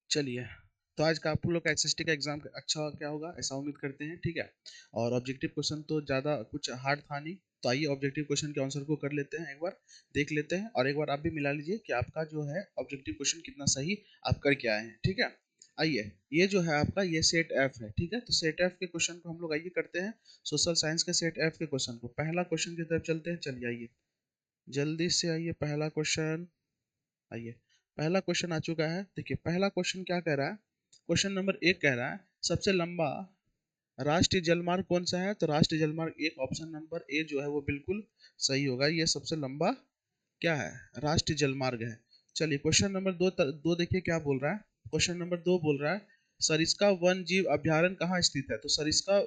चलिए, तो आज का आप लोग का एसएसटी का एग्जाम अच्छा क्या होगा ऐसा उम्मीद करते हैं, ठीक है। और ऑब्जेक्टिव क्वेश्चन तो ज़्यादा कुछ हार्ड था नहीं, तो आइए ऑब्जेक्टिव क्वेश्चन के आंसर को कर लेते हैं, एक बार देख लेते हैं और एक बार आप भी मिला लीजिए कि आपका जो है ऑब्जेक्टिव क्वेश्चन कितना सही आप करके आए हैं, ठीक है। आइए, ये जो है आपका ये सेट एफ है, ठीक है। तो सेट एफ के क्वेश्चन को हम लोग आइए करते हैं, सोशल साइंस के सेट एफ के क्वेश्चन को। पहला क्वेश्चन की तरफ चलते हैं, चलिए आइए जल्दी से आइए। पहला क्वेश्चन आइए, पहला क्वेश्चन आ चुका है। देखिए पहला क्वेश्चन क्या कह रहा है, क्वेश्चन नंबर एक कह रहा है सबसे लंबा राष्ट्रीय जलमार्ग कौन सा है। तो राष्ट्रीय जलमार्ग एक, ऑप्शन नंबर ए जो है वो बिल्कुल सही होगा। ये सबसे लंबा क्या है, राष्ट्रीय जलमार्ग है। चलिए क्वेश्चन नंबर दो देखिए क्या बोल रहा है। क्वेश्चन नंबर दो बोल रहा है सरिस्का वन जीव अभ्यारण्य कहाँ स्थित है। तो सरिस्का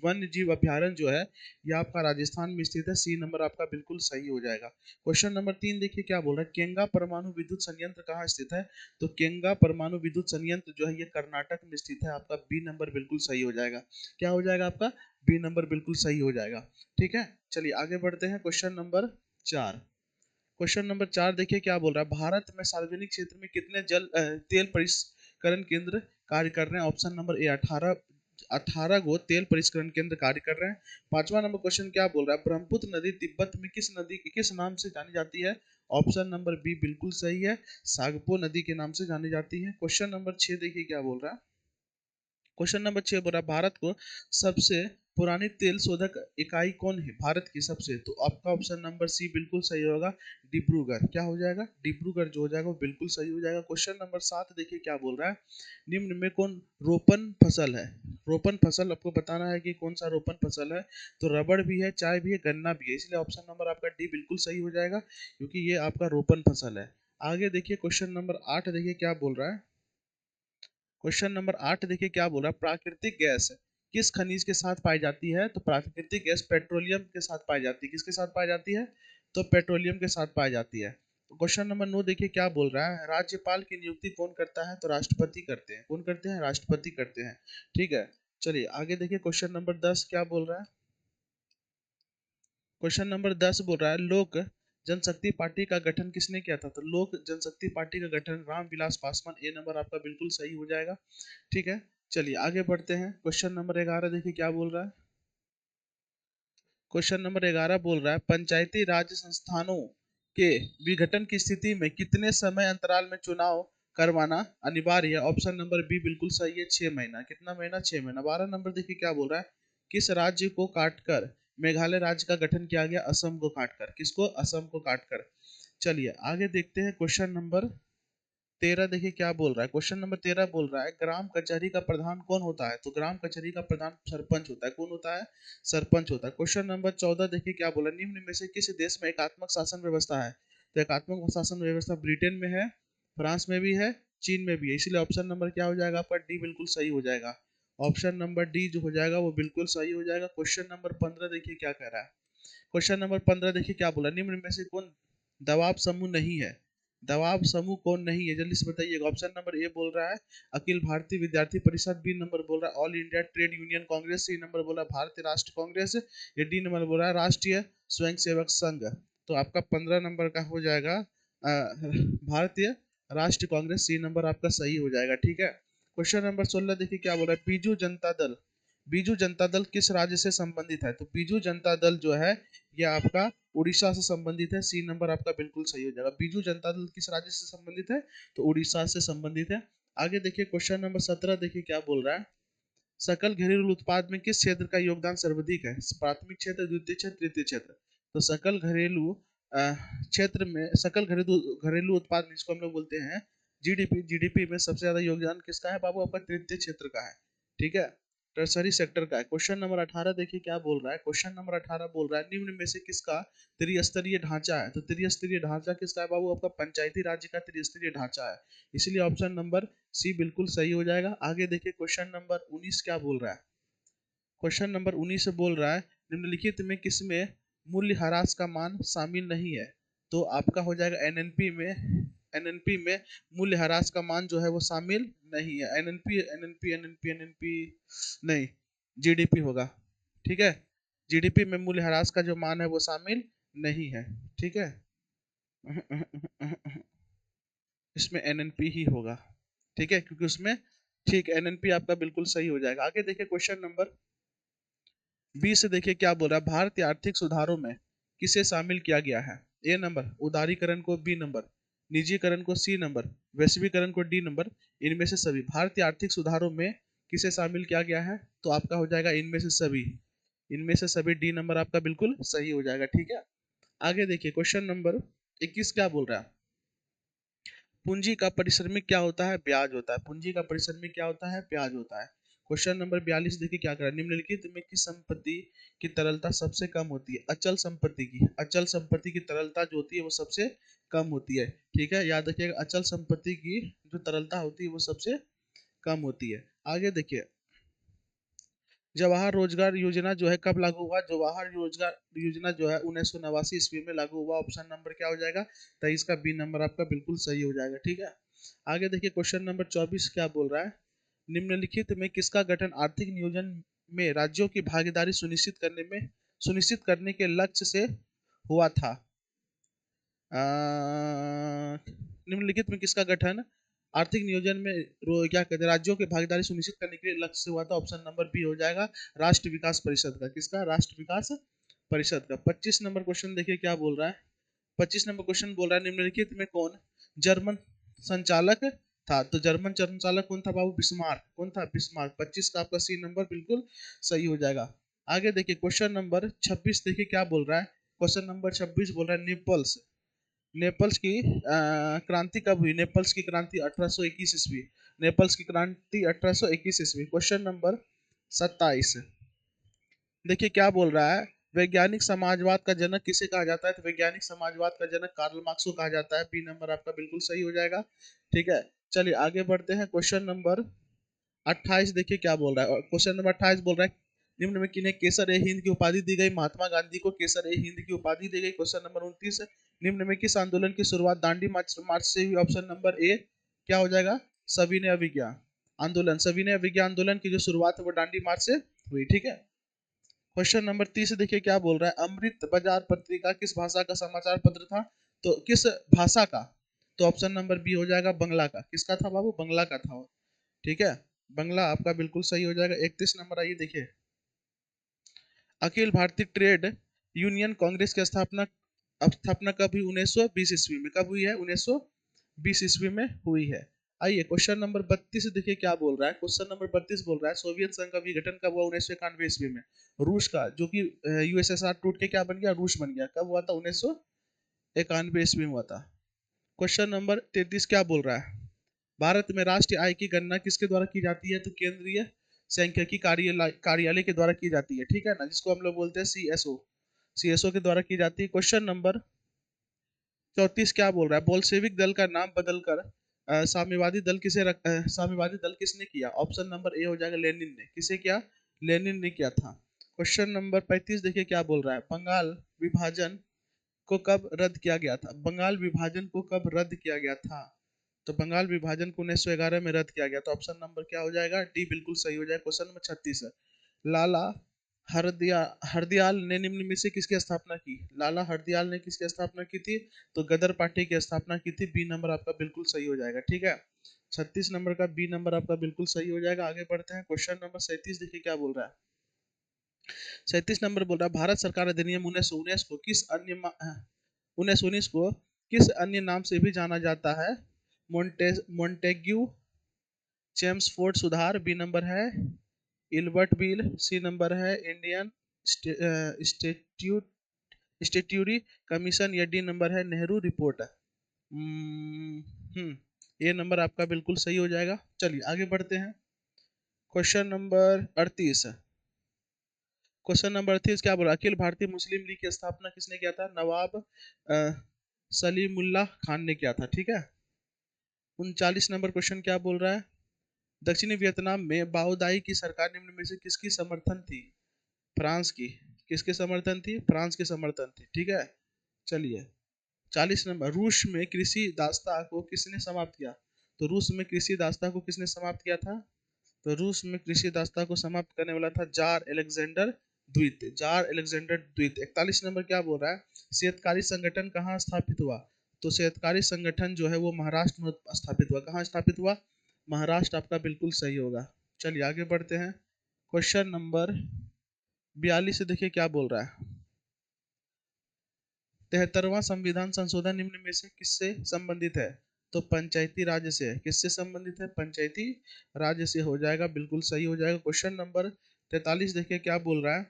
वन जीव अभ्यारण्य जो है ये आपका राजस्थान में स्थित है। सी नंबर आपका बिल्कुल सही हो जाएगा। क्वेश्चन नंबर तीन देखिए क्या बोल रहा है, केंगा परमाणु विद्युत संयंत्र कहाँ स्थित है। तो केंगा परमाणु विद्युत संयंत्र जो है ये कर्नाटक में स्थित है। आपका बी नंबर बिल्कुल सही हो जाएगा। क्या हो जाएगा आपका, बी नंबर बिल्कुल सही हो जाएगा, ठीक है। चलिए आगे बढ़ते हैं, क्वेश्चन नंबर चार। क्वेश्चन नंबर चार देखिए क्या बोल रहा है, भारत में सार्वजनिक क्षेत्र में कितने तेल परिष्करण केंद्र कार्य कर रहे हैं। ऑप्शन नंबर ए 18, 18 गो तेल परिष्करण केंद्र कार्य कर रहे हैं। पांचवा नंबर क्वेश्चन क्या बोल रहा है, ब्रह्मपुत्र नदी तिब्बत में किस नदी किस नाम से जानी जाती है। ऑप्शन नंबर बी बिल्कुल सही है, सागपो नदी के नाम से जानी जाती है। क्वेश्चन नंबर छह देखिए क्या बोल रहा है, क्वेश्चन नंबर छह बोल रहा है भारत को सबसे पुरानी तेल शोधक इकाई कौन है भारत की सबसे। तो आपका ऑप्शन नंबर सी बिल्कुल सही होगा, डिब्रूगढ़। क्या हो जाएगा, डिब्रूगढ़ जो हो जाएगा वो बिल्कुल सही हो जाएगा। क्वेश्चन नंबर सात देखिए क्या बोल रहा है, निम्न में कौन रोपन फसल है। रोपन फसल आपको बताना है कि कौन सा रोपन फसल है। तो रबड़ भी है, चाय भी है, गन्ना भी है, इसलिए ऑप्शन नंबर आपका डी बिल्कुल सही हो जाएगा, क्योंकि ये आपका रोपन फसल है। आगे देखिए क्वेश्चन नंबर आठ देखिए क्या बोल रहा है। क्वेश्चन नंबर आठ देखिए क्या बोल रहा है, प्राकृतिक गैस किस खनिज के साथ पाई जाती है। तो प्राकृतिक गैस पेट्रोलियम के साथ पाई जाती है। किसके साथ पाई जाती है, तो पेट्रोलियम के साथ पाई जाती है। क्वेश्चन नंबर नौ देखिए क्या बोल रहा है, राज्यपाल की नियुक्ति कौन करता है। तो राष्ट्रपति करते हैं। कौन करते हैं, राष्ट्रपति करते हैं, ठीक है। चलिए आगे देखिए क्वेश्चन नंबर दस क्या बोल रहा है। क्वेश्चन नंबर 10 बोल रहा है लोक जनशक्ति पार्टी का गठन किसने किया था। तो लोक जनशक्ति पार्टी का गठन रामविलास पासवान। ए नंबर आपका बिल्कुल सही हो जाएगा, ठीक है। चलिए आगे बढ़ते हैं, क्वेश्चन नंबर 11 देखिए क्या बोल रहा है। क्वेश्चन नंबर 11 बोल रहा है पंचायती राज संस्थानों के विघटन की स्थिति में कितने समय अंतराल में चुनाव करवाना अनिवार्य है। ऑप्शन नंबर बी बिल्कुल सही है, 6 महीना। कितना महीना, 6 महीना। 12 नंबर देखिए क्या बोल रहा है, किस राज्य को काटकर मेघालय राज्य का गठन किया गया। असम को काटकर। किसको, असम को काटकर। चलिए आगे देखते हैं, क्वेश्चन नंबर 13 देखिए क्या बोल रहा है। क्वेश्चन नंबर 13 बोल रहा है ग्राम कचहरी का प्रधान कौन होता है। तो ग्राम कचहरी का प्रधान सरपंच होता है। कौन होता है, सरपंच होता है। क्वेश्चन नंबर 14 देखिए क्या बोला, निम्न में से किस देश में एकात्मक शासन व्यवस्था है। तो एकात्मक शासन व्यवस्था ब्रिटेन में है, फ्रांस में भी है, चीन में भी है, इसलिए ऑप्शन नंबर क्या हो जाएगा आपका, डी बिल्कुल सही हो जाएगा। ऑप्शन नंबर डी जो हो जाएगा वो बिल्कुल सही हो जाएगा। क्वेश्चन नंबर 15 देखिए क्या कह रहा है। क्वेश्चन नंबर 15 देखिए क्या बोला, निम्न में से कौन दबाव समूह नहीं है। दबाव समूह कौन नहीं है, जल्दी से बताइएगा। ऑप्शन नंबर ए बोल रहा है अखिल भारतीय विद्यार्थी परिषद। बी नंबर बोल रहा है All India Trade Union Congress. C number बोला भारतीय राष्ट्र कांग्रेस। या डी नंबर बोल रहा है राष्ट्रीय स्वयंसेवक संघ। तो आपका 15 नंबर का हो जाएगा भारतीय राष्ट्र कांग्रेस। सी नंबर आपका सही हो जाएगा, ठीक है। क्वेश्चन नंबर 16 देखिए क्या बोला, बीजू जनता दल। बीजू जनता दल किस राज्य से संबंधित है। तो बीजू जनता दल जो है ये आपका उड़ीसा से संबंधित है। सी नंबर आपका बिल्कुल सही हो जाएगा। बीजू जनता दल किस राज्य से संबंधित है, तो उड़ीसा से संबंधित है। आगे देखिए क्वेश्चन नंबर 17 देखिए क्या बोल रहा है, सकल घरेलू उत्पाद में किस क्षेत्र का योगदान सर्वाधिक है। प्राथमिक क्षेत्र, द्वितीय क्षेत्र, तृतीय क्षेत्र। तो सकल घरेलू क्षेत्र में, सकल घरेलू घरेलू उत्पाद जिसको हम लोग बोलते हैं जीडीपी, जीडीपी में सबसे ज्यादा योगदान किसका है बाबू, आपका तृतीय क्षेत्र का है, ठीक है, टर्सरी सेक्टर का है। क्वेश्चन नंबर 18 देखिए क्या बोल रहा है। क्वेश्चन नंबर 18 बोल रहा है निम्न में से किसका त्रिस्तरीय ढांचा है। तो त्रिस्तरीय ढांचा किसका है बाबू, आपका पंचायती राज्य का त्रिस्तरीय ढांचा है, इसलिए ऑप्शन नंबर सी बिल्कुल सही हो जाएगा। आगे देखिए क्वेश्चन नंबर 19 क्या बोल रहा है। क्वेश्चन नंबर 19 से बोल रहा है निम्नलिखित में किसमें मूल्य ह्रास का मान शामिल नहीं है। तो आपका हो जाएगा एनएनपी में, एनएनपी में मूल्य ह्रास का मान जो है वो शामिल नहीं है। एनएनपी एनएनपी एनएनपी एनएनपी नहीं, जीडीपी होगा, ठीक है। जीडीपी में मूल्य ह्रास का जो मान है वो शामिल नहीं है, ठीक है। इसमें एनएनपी ही होगा। ठीक है, क्योंकि उसमें ठीक एनएनपी आपका बिल्कुल सही हो जाएगा। आगे देखिए क्वेश्चन नंबर 20 से देखिए क्या बोल रहा है, भारतीय आर्थिक सुधारों में किसे शामिल किया गया है? ए नंबर उदारीकरण को, बी नंबर निजीकरण को, सी नंबर वैश्वीकरण को, डी नंबर इनमें से सभी। भारतीय आर्थिक सुधारों में किसे शामिल किया गया है? तो आपका हो जाएगा इनमें से सभी। इनमें से सभी, डी नंबर आपका बिल्कुल सही हो जाएगा। ठीक है, आगे देखिए क्वेश्चन नंबर 21 क्या बोल रहा है, पूंजी का परिश्रमिक क्या होता है? ब्याज होता है। पूंजी का परिश्रमिक क्या होता है? ब्याज होता है। क्वेश्चन नंबर 42 देखिए क्या कर रहा है, निम्नलिखित में किस संपत्ति की तरलता सबसे कम होती है? अचल संपत्ति की। अचल संपत्ति की तरलता जो होती है वो सबसे कम होती है। ठीक है, याद रखिएगा, अचल संपत्ति की जो तरलता होती है वो सबसे कम होती है। आगे देखिए, जवाहर रोजगार योजना जो है कब लागू हुआ? जवाहर रोजगार योजना जो है 1989 ईस्वी में लागू हुआ। ऑप्शन नंबर क्या हो जाएगा? 23 का बी नंबर आपका बिल्कुल सही हो जाएगा। ठीक है, आगे देखिए क्वेश्चन नंबर 24 क्या बोल रहा है, निम्नलिखित में किसका गठन आर्थिक नियोजन में राज्यों की भागीदारी सुनिश्चित करने के लक्ष्य से हुआ था? निम्नलिखित में किसका गठन आर्थिक नियोजन में क्या कहते हैं राज्यों की भागीदारी सुनिश्चित करने के लिए लक्ष्य से हुआ था? ऑप्शन नंबर बी हो जाएगा, राष्ट्र विकास परिषद का। किसका? राष्ट्र विकास परिषद का। 25 नंबर क्वेश्चन देखिए क्या बोल रहा है, 25 नंबर क्वेश्चन बोल रहा है, निम्नलिखित में कौन जर्मन संचालक था? तो जर्मन संचालक कौन था बाबू? बिस्मार्क। कौन था? बिस्मार्क। 25 का आपका सी नंबर बिल्कुल सही हो जाएगा। आगे देखिए क्वेश्चन नंबर 26 देखिए क्या बोल रहा है, क्वेश्चन नंबर 26 बोल रहा है, नेपल्स नेपल्स की क्रांति कब हुई? नेपल्स की क्रांति 1821 ईस्वी। नेपल्स की क्रांति 1821 ईस्वी। क्वेश्चन नंबर 27 देखिए क्या बोल रहा है, वैज्ञानिक समाजवाद का जनक किसे कहा जाता है? तो वैज्ञानिक समाजवाद का जनक कार्ल मार्क्स को कहा जाता है। बी नंबर आपका बिल्कुल सही हो जाएगा। ठीक है, चलिए आगे बढ़ते हैं। क्वेश्चन नंबर 28 देखिए क्या बोल रहा है, क्वेश्चन नंबर 28 बोल रहा है, निम्न में किन्हें केसर ए हिंद की उपाधि दी गई? महात्मा गांधी को केसर ए हिंद की उपाधि दी गई। क्वेश्चन नंबर 29 निम्न में किस आंदोलन की शुरुआत दांडी मार्च मार्च से हुई? ऑप्शन नंबर ए क्या हो जाएगा, सविनय अवज्ञा आंदोलन। सविनय अवज्ञा आंदोलन की जो शुरुआत है वो दांडी मार्च से हुई। ठीक है, क्वेश्चन नंबर 30 देखिए क्या बोल रहा है, अमृत बाजार पत्रिका किस भाषा का समाचार पत्र था? तो किस भाषा का? तो ऑप्शन नंबर बी हो जाएगा, बंगला का। किसका था बाबू? बंगला का था। ठीक है, बंगला आपका बिल्कुल सही हो जाएगा। 31 नंबर आइए देखिए, अखिल भारतीय ट्रेड यूनियन कांग्रेस की स्थापना स्थापना कब हुई? 1920 ईस्वी में। कब हुई है? 1920 ईस्वी में हुई है। आइए क्वेश्चन नंबर 32 देखिए क्या बोल रहा है, क्वेश्चन नंबर 32 बोल रहा है, सोवियत संघ का विघटन कब हुआ? 1991 ईस्वी में। रूस का जो कि यूएसएसआर टूट के क्या बन गया? रूस बन गया। कब हुआ था? 1991 ईस्वी में हुआ था। क्वेश्चन नंबर 33 क्या बोल रहा है, भारत में राष्ट्रीय आय की गणना किसके द्वारा की जाती है? तो केंद्रीय सांख्यिकी कार्यालय के द्वारा की जाती है। ठीक है ना, जिसको हम लोग बोलते हैं सीएसओ। सीएसओ के द्वारा की जाती है। क्वेश्चन नंबर 34 क्या बोल रहा है, बोल्शेविक दल का नाम बदलकर साम्यवादी दल किसने किया? ऑप्शन नंबर ए हो जाएगा, लेनिन ने। किसे किया? लेनिन ने किया था। क्वेश्चन नंबर 35 देखिए क्या बोल रहा है, बंगाल विभाजन को कब रद्द किया गया था? बंगाल विभाजन को कब रद्द किया गया था? तो बंगाल विभाजन को 1911 में रद्द किया गया। तो ऑप्शन नंबर क्या हो जाएगा? डी बिल्कुल सही हो जाएगा। क्वेश्चन नंबर 36 है, लाला हरदयाल ने निम्न में से किसकी स्थापना की? लाला हरदयाल ने किसकी स्थापना की थी? तो गदर पार्टी की स्थापना की थी। बी नंबर आपका बिल्कुल सही हो जाएगा। ठीक है, 36 नंबर का बी नंबर आपका बिल्कुल सही हो जाएगा। आगे बढ़ते हैं, क्वेश्चन नंबर 37 देखिए क्या बोल रहा है, 37 नंबर बोल रहा है, भारत सरकार अधिनियम 1919 को किस अन्य 1919 को किस अन्य नाम से भी जाना जाता है? मोन्टेग्यू चेम्सफोर्ड सुधार। बी नंबर है इल्बर्ट बिल। सी नंबर है इंडियन स्टेट्यूट स्टेट्यूरी कमीशन। या डी नंबर है नेहरू रिपोर्ट। ये नंबर आपका बिल्कुल सही हो जाएगा। चलिए आगे बढ़ते हैं, क्वेश्चन नंबर 38। क्वेश्चन नंबर 38 क्या बोला, अखिल भारतीय मुस्लिम लीग की स्थापना किसने किया था? नवाब सलीमुल्लाह खान ने किया था। ठीक है, 39 नंबर क्वेश्चन क्या बोल रहा है, दक्षिणी वियतनाम में बाओदाई की सरकार निम्न में से किसकी समर्थन थी? फ्रांस की। किसके समर्थन थी? फ्रांस के समर्थन थी। ठीक है, चलिए 40 नंबर, रूस में कृषि दासता को किसने समाप्त किया? तो रूस में कृषि दासता को किसने समाप्त किया था? तो रूस में कृषि दासता को समाप्त करने वाला था जार अलेक्जेंडर द्वितीय। जार अलेक्जेंडर द्वितीय। 41 नंबर क्या बोल रहा है, शेतकारी संगठन कहाँ स्थापित हुआ? तो शेतकारी संगठन जो है वो महाराष्ट्र में स्थापित हुआ। कहाँ स्थापित हुआ? महाराष्ट्र आपका बिल्कुल सही होगा। चलिए आगे बढ़ते हैं। क्वेश्चन नंबर 42 से देखिए क्या बोल रहा है। 73वां संविधान संशोधन निम्न में से किससे संबंधित है? तो पंचायती राज्य से है। किससे संबंधित है? पंचायती राज्य से हो जाएगा, बिल्कुल सही हो जाएगा। क्वेश्चन नंबर 43 देखिए क्या बोल रहा है।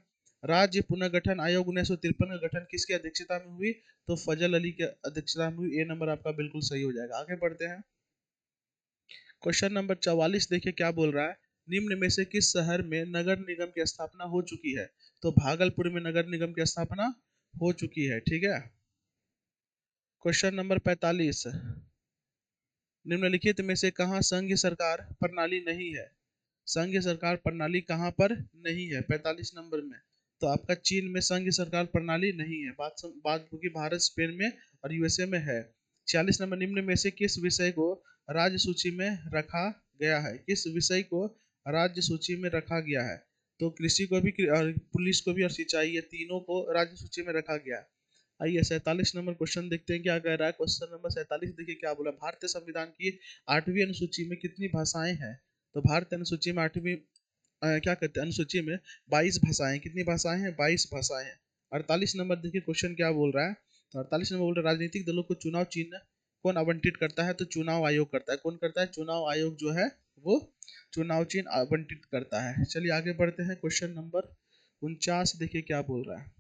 राज्य पुनर्गठन आयोग 1953 का गठन किसकी अध्यक्षता में हुई? तो फजल अली की अध्यक्षता में हुई। ए नंबर आपका बिल्कुल सही हो जाएगा। आगे बढ़ते हैं। क्वेश्चन नंबर 44 देखिए क्या बोल रहा है। निम्न में से किस शहर में नगर निगम की स्थापना हो चुकी है? तो भागलपुर में नगर निगम की स्थापना हो चुकी है। ठीक है। क्वेश्चन नंबर 45, निम्नलिखित में से कहाँ संघीय सरकार प्रणाली नहीं है? संघीय सरकार प्रणाली कहाँ पर नहीं है? 45 नंबर में। तो आपका चीन में संघीय सरकार प्रणाली नहीं है। बात होगी भारत, स्पेन में और यूएसए में है। 46 नंबर, निम्न में से किस विषय को राज्य सूची में रखा गया है? किस विषय को राज्य सूची में रखा गया है? तो कृषि को भी और पुलिस को भी और सिंचाई, ये तीनों को राज्य सूची में रखा गया है। आइए 47 नंबर क्वेश्चन देखते हैं क्या कह रहा है। क्वेश्चन नंबर 47 देखिए क्या बोला। भारतीय संविधान की 8वीं अनुसूची में कितनी भाषाएं हैं? तो भारतीय अनुसूची में 8वीं क्या कहते हैं, अनुसूची में 22 भाषाएं। कितनी भाषाएं हैं? 22 भाषाएं हैं। 48 नंबर देखिए क्वेश्चन क्या बोल रहा है। तो 48 नंबर बोल रहा है, राजनीतिक दलों को चुनाव चिन्ह कौन आवंटित करता है? तो चुनाव आयोग करता है। कौन करता है? चुनाव आयोग जो है वो चुनाव चिन्ह आवंटित करता है। चलिए आगे बढ़ते हैं। क्वेश्चन नंबर 49 देखिए क्या बोल रहा है।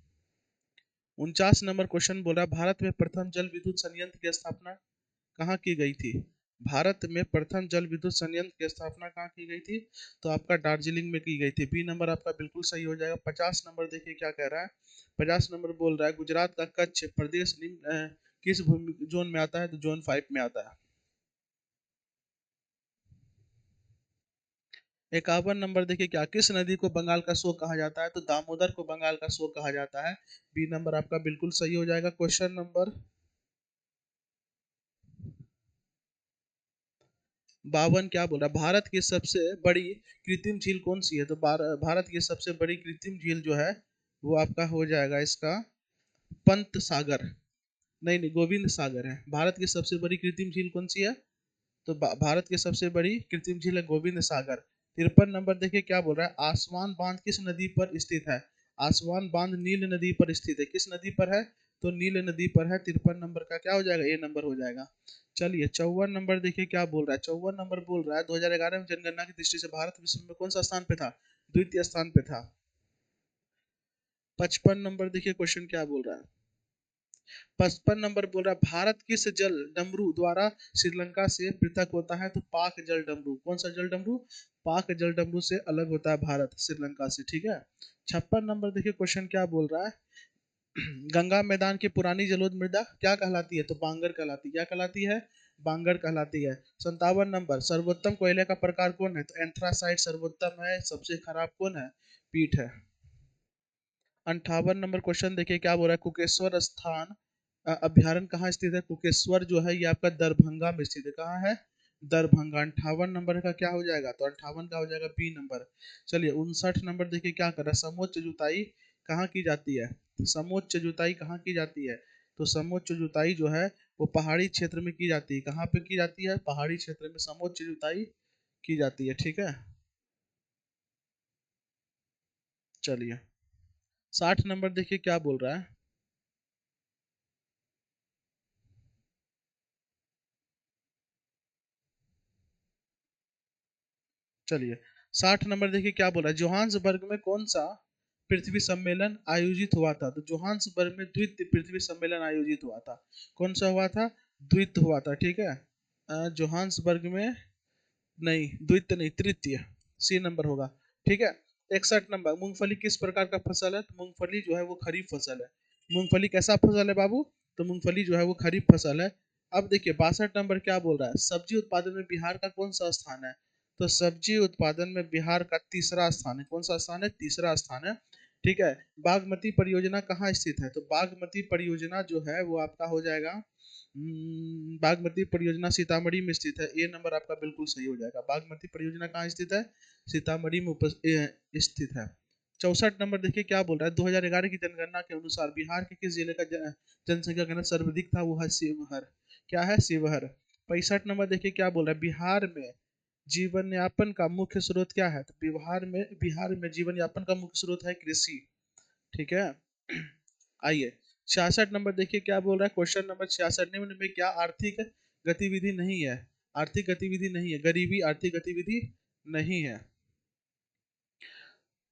49 नंबर क्वेश्चन बोल रहा है, भारत में प्रथम जल विद्युत संयंत्र की स्थापना कहाँ की गई थी? भारत में प्रथम जल विद्युत संयंत्र की स्थापना कहाँ की गई थी? तो आपका दार्जिलिंग में की गई थी। बी नंबर आपका बिल्कुल सही हो जाएगा। 50 नंबर देखिए क्या कह रहा है। 50 नंबर बोल रहा है, गुजरात का कच्छ प्रदेश निम्न किस भूमि जोन में आता है? तो जोन 5 में आता है। 51 नंबर देखिए क्या, किस नदी को बंगाल का शोक कहा जाता है? तो दामोदर को बंगाल का शोक कहा जाता है। बी नंबर आपका बिल्कुल सही हो जाएगा। क्वेश्चन नंबर 52 क्या बोल रहा है, भारत की सबसे बड़ी कृत्रिम झील कौन सी है? तो भारत की सबसे बड़ी कृत्रिम झील जो है वो आपका हो जाएगा इसका पंत सागर। नहीं नहीं, गोविंद सागर है। भारत की सबसे बड़ी कृत्रिम झील कौन सी है? तो भारत की सबसे बड़ी कृत्रिम झील है गोविंद सागर। 53 नंबर देखिए क्या बोल रहा है, आसवान बांध किस नदी पर स्थित है? आसवान बांध नील नदी पर स्थित है। किस नदी पर है? तो नील नदी पर है। 53 नंबर का क्या हो जाएगा? ए नंबर हो जाएगा। चलिए 54 नंबर देखिए क्या बोल रहा है। 54 नंबर बोल रहा है, 2011 में जनगणना की दृष्टि से भारत विश्व में कौन सा स्थान पे था? द्वितीय स्थान पे था। 55 नंबर देखिए क्वेश्चन क्या बोल रहा है। 55 नंबर बोल रहा है, भारत किस जल डमरू द्वारा श्रीलंका से पृथक होता है? तो पाक जल डमरू। कौन सा जल डमरू? पाक जल डमरू से अलग होता है भारत श्रीलंका से। ठीक है। 56 नंबर देखिए क्वेश्चन क्या बोल रहा है। गंगा मैदान की पुरानी जलोढ़ मृदा क्या कहलाती है? तो बांगर कहलाती है। क्या कहलाती है? बांगर कहलाती है। 57 नंबर, सर्वोत्तम कोयले का प्रकार कौन है? तो एंथ्रासाइट सर्वोत्तम है। सबसे खराब कौन है? पीट है। 58 नंबर क्वेश्चन देखिए क्या बोल रहा है, कुकेश्वर स्थान अभ्यारण्य कहाँ स्थित है? कुकेश्वर जो है ये आपका दरभंगा में स्थित है। कहाँ है? दरभंगा। 58 नंबर का क्या हो जाएगा? तो 58 का हो जाएगा बी नंबर। चलिए 59 नंबर देखिए क्या कर रहा है, समोच्च जुताई कहाँ की जाती है? समोच्च जुताई कहाँ की जाती है? तो समोच्च जुताई जो है वो पहाड़ी क्षेत्र में की जाती है। कहाँ पे की जाती है? पहाड़ी क्षेत्र में समोच्च जुताई की जाती है। ठीक है। चलिए 60 नंबर देखिए क्या बोल रहा है। चलिए 60 नंबर देखिए क्या बोला, जोहान्सबर्ग में कौन सा पृथ्वी सम्मेलन आयोजित हुआ था? तो जोहान्सबर्ग में द्वितीय पृथ्वी सम्मेलन आयोजित हुआ था। कौन सा हुआ था? द्वितीय हुआ था। ठीक है। जोहान्सबर्ग में नहीं, द्वितीय नहीं, तृतीय। सी नंबर होगा। ठीक है। 61 नंबर, मूंगफली किस प्रकार का फसल है? तो मूंगफली जो है वो खरीफ फसल है। मूंगफली कैसा फसल है बाबू? तो मूंगफली जो है वो खरीफ फसल है। अब देखिए 62 नंबर क्या बोल रहा है, सब्जी उत्पादन में बिहार का कौन सा स्थान है? तो सब्जी उत्पादन में बिहार का तीसरा स्थान है। कौन सा स्थान है? तीसरा स्थान है। ठीक है। बागमती परियोजना कहाँ स्थित है? तो बागमती परियोजना जो है वो आपका हो जाएगा बागमती परियोजना सीतामढ़ी में स्थित है। ए नंबर आपका बिल्कुल सही हो जाएगा। बागमती परियोजना कहाँ स्थित है? सीतामढ़ी में स्थित है। 64 नंबर देखिए क्या बोल रहा है, 2011 की जनगणना के अनुसार बिहार के किस जिले का जनसंख्या घनत्व सर्वाधिक था? वो है शिवहर। क्या है? शिवहर। 65 नंबर देखिए क्या बोल रहा है, बिहार में जीवन यापन का मुख्य स्रोत क्या है? तो बिहार में जीवन यापन का मुख्य स्रोत है कृषि। ठीक है। आइए 66 नंबर देखिए क्या बोल रहा है। क्वेश्चन नंबर 66, निम्न में क्या आर्थिक गतिविधि नहीं है? आर्थिक गतिविधि नहीं है, गरीबी आर्थिक गतिविधि नहीं है।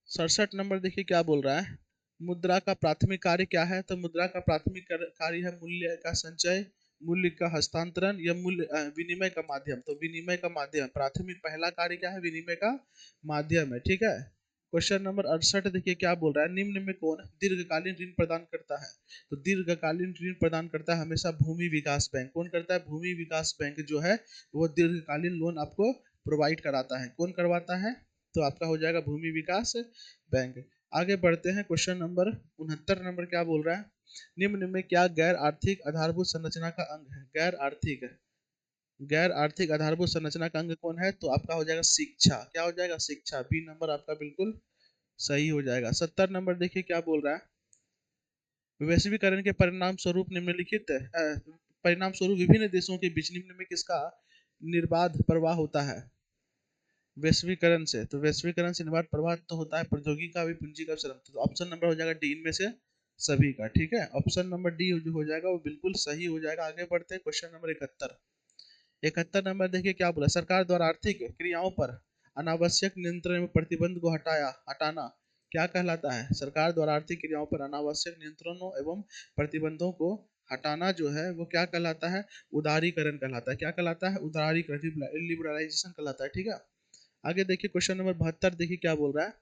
67 नंबर देखिए क्या बोल रहा है। मुद्रा का प्राथमिक कार्य क्या है? तो मुद्रा का प्राथमिक कार्य है मूल्य का संचय, मूल्य का हस्तांतरण या मूल्य विनिमय का माध्यम। तो विनिमय का माध्यम प्राथमिक, पहला कार्य क्या है? विनिमय का माध्यम है। ठीक है। क्वेश्चन नंबर 68 देखिए क्या बोल रहा है। निम्न में कौन दीर्घकालीन ऋण प्रदान करता है? तो दीर्घकालीन ऋण प्रदान करता है हमेशा भूमि विकास बैंक। कौन करता है? भूमि विकास बैंक जो है वो दीर्घकालीन लोन आपको प्रोवाइड कराता है। कौन करवाता है? तो आपका हो जाएगा भूमि विकास बैंक। आगे बढ़ते हैं। क्वेश्चन नंबर 69 नंबर क्या बोल रहा है। निम्न में क्या गैर आर्थिक आधारभूत संरचना का अंग है? गैर आर्थिक आधारभूत संरचना का अंग कौन है? तो आपका हो जाएगा शिक्षा। क्या हो जाएगा? शिक्षा। बी नंबर आपका बिल्कुल सही हो जाएगा। 70 नंबर देखिए क्या बोल रहा है। वैश्वीकरण के परिणाम स्वरूप निम्नलिखित परिणाम स्वरूप विभिन्न देशों के बीच निम्न में किसका निर्बाध प्रवाह होता है? वैश्वीकरण से। तो वैश्वीकरण से निर्बाध प्रवाह तो होता है प्रौद्योगिकी का भी, पूंजी का, श्रम। तो ऑप्शन नंबर हो जाएगा डी इनमें से सभी का। ठीक है। ऑप्शन नंबर डी जो हो जाएगा वो बिल्कुल सही हो जाएगा। आगे बढ़ते हैं। Question number 71। 71 नंबर देखिए क्या बोला। सरकार द्वारा आर्थिक क्रियाओं पर अनावश्यक नियंत्रण एवं प्रतिबंध को हटाना क्या कहलाता है? सरकार द्वारा आर्थिक क्रियाओं पर अनावश्यक नियंत्रणों एवं प्रतिबंधों को हटाना जो है वो क्या कहलाता है? उदारीकरण कहलाता है। क्या कहलाता है? उदारीकरण, लिबरलाइजेशन कहलाता है। ठीक है। आगे देखिए क्वेश्चन नंबर 72 देखिए क्या बोल रहा है।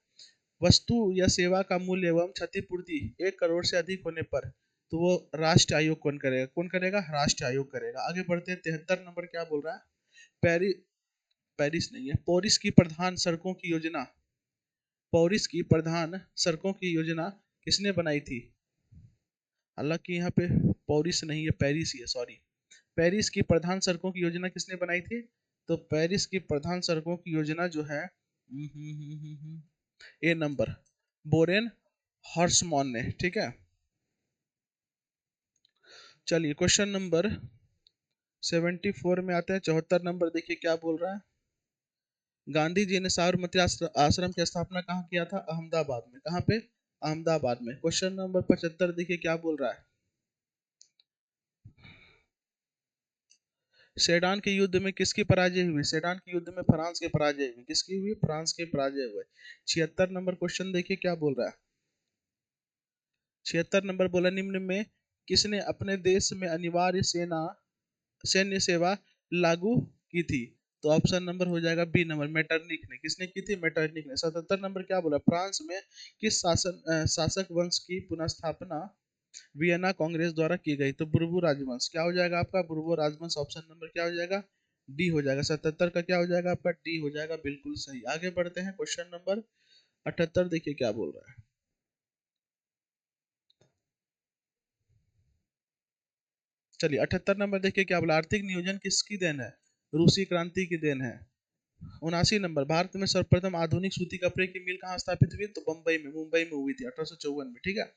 वस्तु या सेवा का मूल्य एवं क्षतिपूर्ति 1 करोड़ से अधिक होने पर तो वो राष्ट्र आयोग कौन करेगा? कौन करेगा? राष्ट्र आयोग करेगा। आगे बढ़ते हैं। 73 नंबर क्या बोल रहा है। पेरिस पेरिस नहीं है, पेरिस की प्रधान सड़कों की योजना किसने बनाई थी? हालांकि यहाँ पे पेरिस नहीं है, पेरिस ही है, सॉरी। पेरिस की प्रधान सड़कों की योजना किसने बनाई थी? तो पेरिस की प्रधान सड़कों की योजना जो है ए नंबर बोरेन हॉर्समॉन ने। ठीक है। चलिए क्वेश्चन नंबर 74 में आते हैं। 74 नंबर देखिए क्या बोल रहा है। गांधी जी ने साबरमती आश्रम की स्थापना कहाँ किया था? अहमदाबाद में। कहाँ पे? अहमदाबाद में। क्वेश्चन नंबर 75 देखिए क्या बोल रहा है। सेडान के युद्ध में किसकी पराजय हुई? सेडान के युद्ध में फ्रांस की पराजय हुई। किसकी हुई? फ्रांस की पराजय हुई। 76 नंबर क्वेश्चन देखिए क्या बोल रहा है। 76 नंबर बोला निम्न में किसने अपने देश में अनिवार्य सैन्य सेवा लागू की थी? तो ऑप्शन नंबर हो जाएगा बी नंबर मेटरनिक ने। किसने की थी? मेटरनिक ने। 77 नंबर क्या बोला। फ्रांस में किस शासक वंश की पुनः वियना कांग्रेस द्वारा की गई? तो बुर्बो राजवंश। क्या हो जाएगा आपका? बुर्बो राजवंश। ऑप्शन नंबर क्या हो जाएगा? डी हो जाएगा। 77 का क्या हो जाएगा आपका? डी हो जाएगा। बिल्कुल सही। आगे बढ़ते हैं। क्वेश्चन नंबर 78 देखिए क्या बोल रहा है। चलिए 78 नंबर देखिए क्या बोला। आर्थिक नियोजन किसकी देन है? रूसी क्रांति की देन है। 79 नंबर भारत में सर्वप्रथम आधुनिक सूती कपड़े की मिल कहाँ स्थापित हुई? तो मुंबई में हुई थी 1854 में। ठीक है।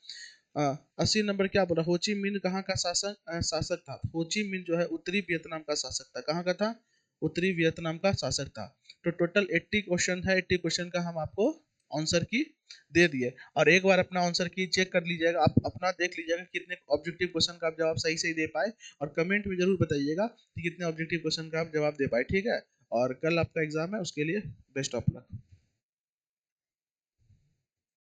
80 नंबर क्या बोला। होची मिन कहाँ का शासक था? होची मिन जो है उत्तरी वियतनाम का शासक था। कहाँ का था? उत्तरी वियतनाम का शासक था। तो टोटल 80 क्वेश्चन है। 80 क्वेश्चन का हम आपको आंसर की दे दिए। और एक बार अपना आंसर की चेक कर लीजिएगा, आप अपना देख लीजिएगा कितने ऑब्जेक्टिव क्वेश्चन का आप जवाब सही सही दे पाए। और कमेंट में जरूर बताइएगा कि कितने ऑब्जेक्टिव क्वेश्चन का आप जवाब दे पाए। ठीक है। और कल आपका एग्जाम है, उसके लिए बेस्ट ऑफ लक।